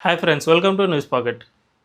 Hi friends, welcome to news pocket.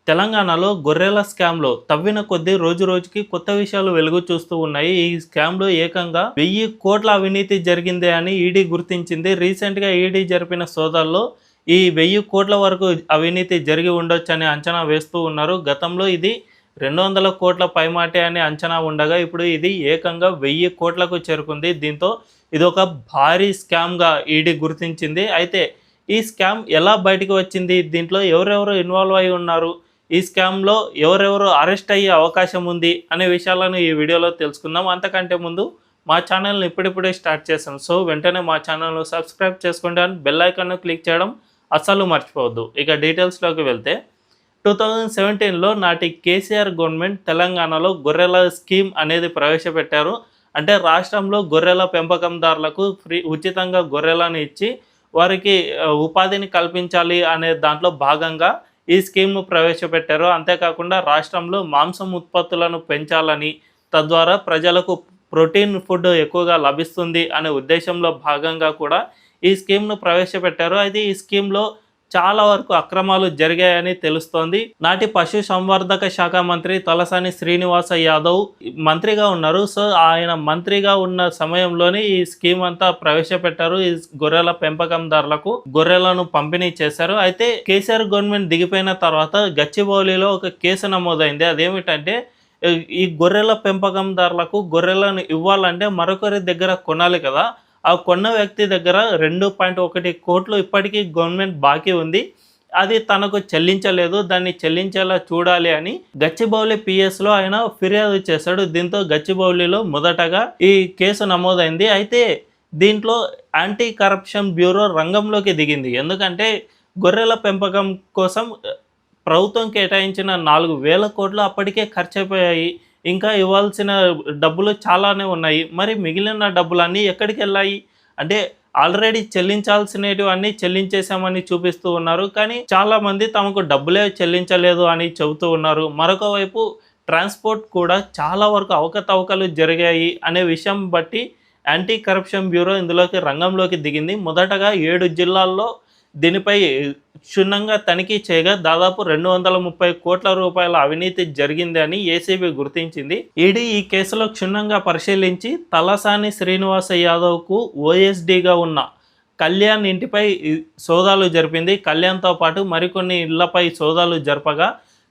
తెలంగాణలో గొర్రెల స్కామ్లో తవ్విన కొద్దీ రోజు రోజుకి కొత్త విషయాలు వెలుగు చూస్తూ ఉన్నాయి. ఈ స్కామ్లో ఏకంగా 1000 కోట్ల అవినీతి జరిగిందే అని ఈడీ గుర్తించింది. రీసెంట్గా ఈడీ జరిపిన సోదాల్లో ఈ 1000 కోట్ల వరకు అవినీతి జరిగి ఉండొచ్చని అంచనా వేస్తూ ఉన్నారు. గతంలో ఇది 200 కోట్ల పైమాటే అని అంచనా ఉండగా ఇప్పుడు ఇది ఏకంగా 1000 కోట్లకు చేరుకుంది. దీంతో ఇది ఒక భారీ స్కామ్గా ఈడీ గుర్తించింది. అయితే ఈ స్కామ్ ఎలా బయటికి వచ్చింది? దీంట్లో ఎవరెవరు ఇన్వాల్వ్ అయి ఉన్నారు? ఈ స్కామ్‌లో ఎవరెవరు అరెస్ట్ అయ్యే అవకాశం ఉంది? అనే విషయాలను ఈ వీడియోలో తెలుసుకుందాం. అంతకంటే ముందు మా ఛానల్‌ని ఇప్పుడిప్పుడే స్టార్ట్ చేశాం. సో వెంటనే మా ఛానల్‌ను సబ్స్క్రైబ్ చేసుకోండి అండ్ బెల్ ఐకాన్‌ను క్లిక్ చేయడం అస్సలు మర్చిపోవద్దు. ఇక డీటెయిల్స్‌లోకి వెళ్తే 2017లో నాటి కేసీఆర్ గవర్నమెంట్ తెలంగాణలో గొర్రెల స్కీమ్ అనేది ప్రవేశపెట్టారు. అంటే రాష్ట్రంలో గొర్రెల పెంపకందారులకు ఉచితంగా గొర్రెలను ఇచ్చి వారికి ఉపాధిని కల్పించాలి అనే దాంట్లో భాగంగా ఈ స్కీమ్‌ను ప్రవేశపెట్టారు. అంతేకాకుండా రాష్ట్రంలో మాంసం ఉత్పత్తులను పెంచాలని, తద్వారా ప్రజలకు ప్రోటీన్ ఫుడ్ ఎక్కువగా లభిస్తుంది అనే ఉద్దేశంలో భాగంగా కూడా ఈ స్కీమ్‌ను ప్రవేశపెట్టారు. అయితే ఈ స్కీమ్‌లో చాలా వరకు అక్రమాలు జరిగాయని తెలుస్తోంది. నాటి పశు సంవర్ధక శాఖ మంత్రి తలసాని శ్రీనివాస యాదవ్ మంత్రిగా ఉన్నారు. సో ఆయన మంత్రిగా ఉన్న సమయంలోనే ఈ స్కీమ్ అంతా ప్రవేశపెట్టారు. ఈ గొర్రెల పెంపకందారులకు గొర్రెలను పంపిణీ చేశారు. అయితే కేసీఆర్ గవర్నమెంట్ దిగిపోయిన తర్వాత గచ్చిబౌలిలో ఒక కేసు నమోదైంది. అదేమిటంటే ఈ గొర్రెల పెంపకందారులకు గొర్రెలను ఇవ్వాలంటే మరొకరి దగ్గర కొనాలి కదా. ఆ కొన్న వ్యక్తి దగ్గర 2.1 కోట్లు ఇప్పటికీ గవర్నమెంట్ బాకీ ఉంది. అది తనకు చెల్లించలేదు. దాన్ని చెల్లించేలా చూడాలి అని గచ్చిబౌలి పిఎస్లో ఆయన ఫిర్యాదు చేశాడు. దీంతో గచ్చిబౌలిలో మొదటగా ఈ కేసు నమోదైంది. అయితే దీంట్లో యాంటీ కరప్షన్ బ్యూరో రంగంలోకి దిగింది. ఎందుకంటే గొర్రెల పెంపకం కోసం ప్రభుత్వం కేటాయించిన 4,000 కోట్లు అప్పటికే ఖర్చయిపోయాయి. ఇంకా ఇవ్వాల్సిన డబ్బులు చాలానే ఉన్నాయి. మరి మిగిలిన డబ్బులన్నీ ఎక్కడికెళ్ళాయి? అంటే ఆల్రెడీ చెల్లించాల్సినటివన్నీ చెల్లించేశామని చూపిస్తూ ఉన్నారు. కానీ చాలామంది తమకు డబ్బులే చెల్లించలేదు అని చెబుతూ ఉన్నారు. మరొక వైపు ట్రాన్స్‌పోర్ట్ కూడా చాలా వరకు అవకతవకలు జరిగాయి అనే విషయం బట్టి యాంటీ కరప్షన్ బ్యూరో ఇందులోకి రంగంలోకి దిగింది. మొదటగా 7 జిల్లాల్లో దీనిపై క్షుణ్ణంగా తనిఖీ చేయగా దాదాపు 230 కోట్ల రూపాయల అవినీతి జరిగింది అని ఏసీబీ గుర్తించింది. ఈడీ ఈ కేసులో క్షుణ్ణంగా పరిశీలించి తలసాని శ్రీనివాస యాదవ్కు ఓఎస్డీగా ఉన్న కళ్యాణ్ ఇంటిపై సోదాలు జరిపింది. కళ్యాణ్తో పాటు మరికొన్ని ఇళ్లపై సోదాలు జరపగా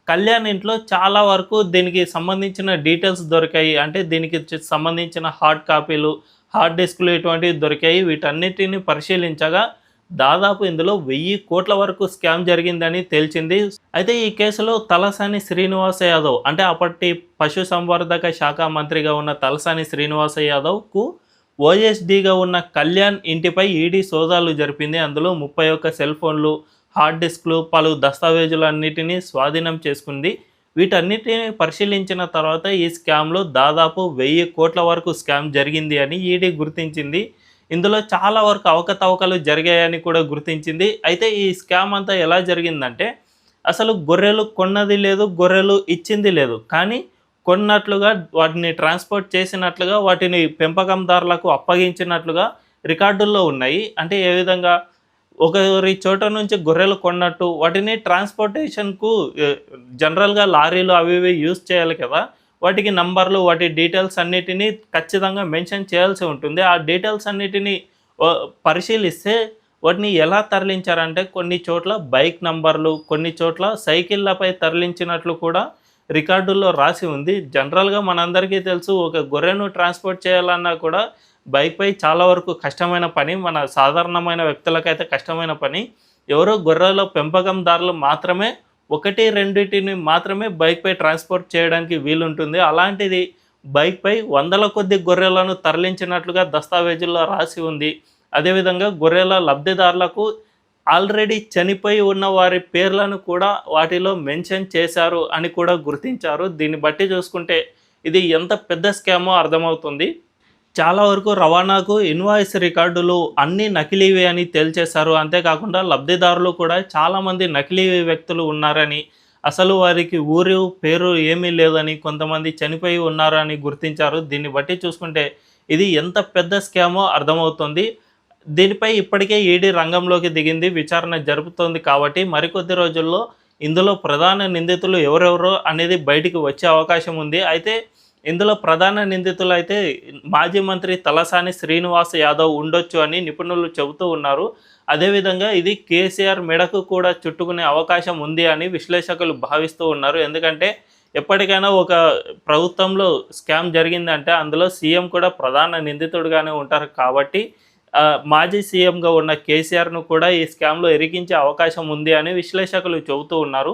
కళ్యాణ్ ఇంట్లో చాలా వరకు దీనికి సంబంధించిన డీటెయిల్స్ దొరికాయి. అంటే దీనికి సంబంధించిన హార్డ్ కాపీలు, హార్డ్ డిస్క్లు ఇటువంటివి దొరికాయి. వీటన్నిటిని పరిశీలించగా దాదాపు ఇందులో 1000 కోట్ల వరకు స్కామ్ జరిగిందని తేల్చింది. అయితే ఈ కేసులో తలసాని శ్రీనివాస యాదవ్ అంటే అప్పటి పశు సంవర్ధక శాఖ మంత్రిగా ఉన్న తలసాని శ్రీనివాస యాదవ్కు ఓఎస్డీగా ఉన్న కళ్యాణ్ ఇంటిపై ఈడీ సోదాలు జరిపింది. అందులో 31 సెల్ ఫోన్లు, హార్డ్ డిస్క్లు, పలు దస్తావేజులన్నిటినీ స్వాధీనం చేసుకుంది. వీటన్నిటిని పరిశీలించిన తర్వాత ఈ స్కామ్లో దాదాపు 1000 కోట్ల వరకు స్కామ్ జరిగింది అని ఈడీ గుర్తించింది. ఇందులో చాలా వరకు అవకతవకలు జరిగాయని కూడా గుర్తించింది. అయితే ఈ స్కామ్ అంతా ఎలా జరిగిందంటే అసలు గొర్రెలు కొన్నది లేదు, గొర్రెలు ఇచ్చింది లేదు. కానీ కొన్నట్లుగా వాటిని ట్రాన్స్‌పోర్ట్ చేసినట్లుగా వాటిని పెంపకందారులకు అప్పగించినట్లుగా రికార్డుల్లో ఉన్నాయి. అంటే ఏ విధంగా ఒకరి చోట నుంచి గొర్రెలు కొన్నట్టు వాటిని ట్రాన్స్‌పోర్టేషన్‌కు జనరల్‌గా లారీలు అవి ఇవి యూజ్ చేయాలి కదా. వాటికి నంబర్లు, వాటి డీటెయిల్స్ అన్నిటినీ ఖచ్చితంగా మెన్షన్ చేయాల్సి ఉంటుంది. ఆ డీటెయిల్స్ అన్నిటినీ పరిశీలిస్తే వాటిని ఎలా తరలించారంటే కొన్ని చోట్ల బైక్ నంబర్లు, కొన్ని చోట్ల సైకిళ్ళపై తరలించినట్లు కూడా రికార్డుల్లో రాసి ఉంది. జనరల్‌గా మనందరికీ తెలుసు ఒక గొర్రెను ట్రాన్స్‌పోర్ట్ చేయాలన్నా కూడా బైక్‌పై చాలా వరకు కష్టమైన పని. మన సాధారణమైన వ్యక్తులకైతే కష్టమైన పని. ఎవరో గొర్రెల పెంపకందారులు మాత్రమే 1, 2 మాత్రమే బైక్‌పై ట్రాన్స్‌పోర్ట్ చేయడానికి వీలుంటుంది. అలాంటిది బైక్‌పై వందల కొద్ది గొర్రెలను తరలించినట్లుగా దస్తావేజుల్లో రాసి ఉంది. అదేవిధంగా గొర్రెల లబ్ధిదారులకు ఆల్రెడీ చనిపోయి ఉన్న వారి పేర్లను కూడా వాటిలో మెన్షన్ చేశారు అని కూడా గుర్తించారు. దీన్ని బట్టి చూసుకుంటే ఇది ఎంత పెద్ద స్కామో అర్థమవుతుంది. చాలా వరకు రవాణాకు ఇన్వాయిస్ రికార్డులు అన్నీ నకిలీవే అని తేల్చేశారు. అంతేకాకుండా లబ్ధిదారులు కూడా చాలామంది నకిలీ వ్యక్తులు ఉన్నారని, అసలు వారికి ఊరు పేరు ఏమీ లేదని, కొంతమంది చనిపోయి ఉన్నారని గుర్తించారు. దీన్ని బట్టి చూసుకుంటే ఇది ఎంత పెద్ద స్కామో అర్థమవుతుంది. దీనిపై ఇప్పటికే ఈడీ రంగంలోకి దిగింది, విచారణ జరుపుతోంది. కాబట్టి మరికొద్ది రోజుల్లో ఇందులో ప్రధాన నిందితులు ఎవరెవరో అనేది బయటికి వచ్చే అవకాశం ఉంది. అయితే ఇందులో ప్రధాన నిందితులు అయితే మాజీ మంత్రి తలసాని శ్రీనివాస్ యాదవ్ ఉండొచ్చు అని నిపుణులు చెబుతూ ఉన్నారు. అదేవిధంగా ఇది కేసీఆర్ మెడకు కూడా చుట్టుకునే అవకాశం ఉంది అని విశ్లేషకులు భావిస్తూ ఉన్నారు. ఎందుకంటే ఎప్పటికైనా ఒక ప్రభుత్వంలో స్కామ్ జరిగిందంటే అందులో సీఎం కూడా ప్రధాన నిందితుడుగానే ఉంటారు. కాబట్టి మాజీ సీఎంగా ఉన్న కేసీఆర్ను కూడా ఈ స్కామ్లో ఇరికించే అవకాశం ఉంది అని విశ్లేషకులు చెబుతూ ఉన్నారు.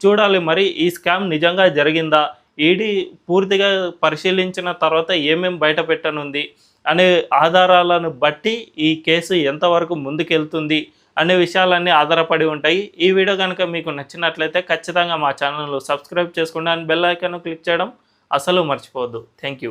చూడాలి మరి ఈ స్కామ్ నిజంగా జరిగిందా, ఈడీ పూర్తిగా పరిశీలించిన తర్వాత ఏమేం బయట పెట్టనుంది అనే ఆధారాలను బట్టి ఈ కేసు ఎంతవరకు ముందుకెళ్తుంది అనే విషయాలన్నీ ఆధారపడి ఉంటాయి. ఈ వీడియో కనుక మీకు నచ్చినట్లయితే ఖచ్చితంగా మా ఛానల్ను సబ్స్క్రైబ్ చేసుకోండి అండ్ బెల్ ఐకాన్ క్లిక్ చేయడం అసలు మర్చిపోవద్దు. Thank you.